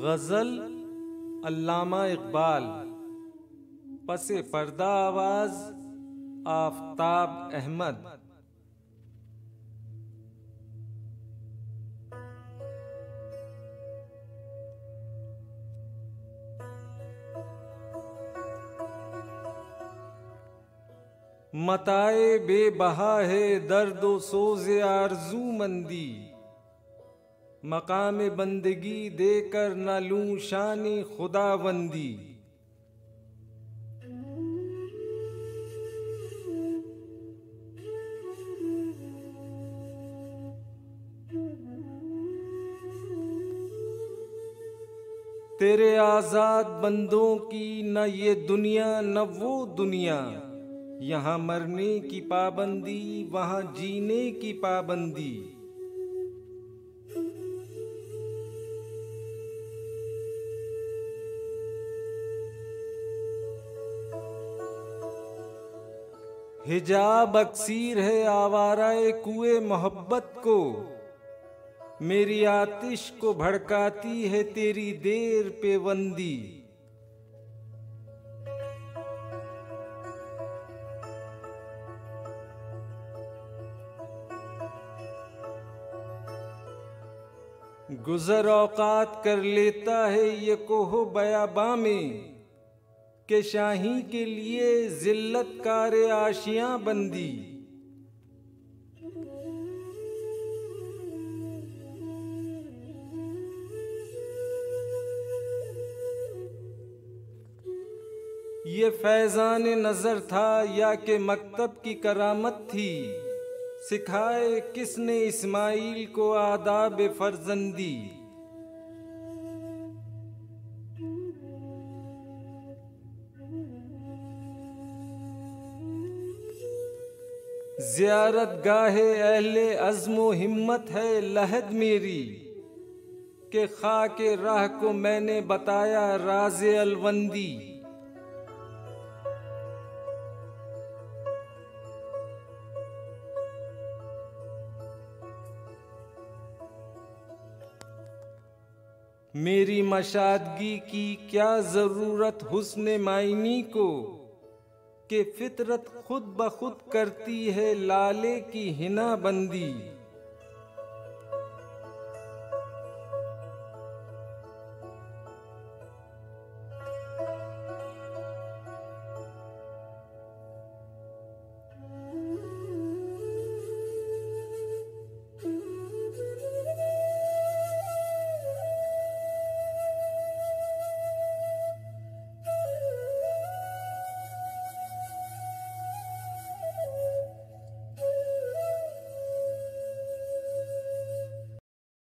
गज़ल अल्लामा इकबाल। पसे पर्दा आवाज़ आफ़ताब अहमद। मताए बेबहा है दर्दो सोज़े आरज़ू मंदी, मकाम बंदगी देकर न लूं शानी खुदाबंदी। तेरे आज़ाद बंदों की न ये दुनिया न वो दुनिया, यहाँ मरने की पाबंदी वहाँ जीने की पाबंदी। हिजाब अक्सीर है आवाराए कुए मोहब्बत को, मेरी आतिश को भड़काती है तेरी देर पे बंदी। गुज़र औकात कर लेता है ये कोहो बयाबा में, के शाही के लिए जिल्लत कारे आशियां बंदी। ये फैज़ान नज़र था या के मकतब की करामत थी, सिखाए किसने इस्माइल को आदाब फर्जंदी। ज़ियारत गाहे अहले अज़्मो हिम्मत है लहद मेरी, के खाके राह को मैंने बताया राज़े अलवंदी। मेरी मशादगी की क्या ज़रूरत हुस्न मायनी को, कि फितरत खुद ब खुद करती है लाले की हिना बंदी।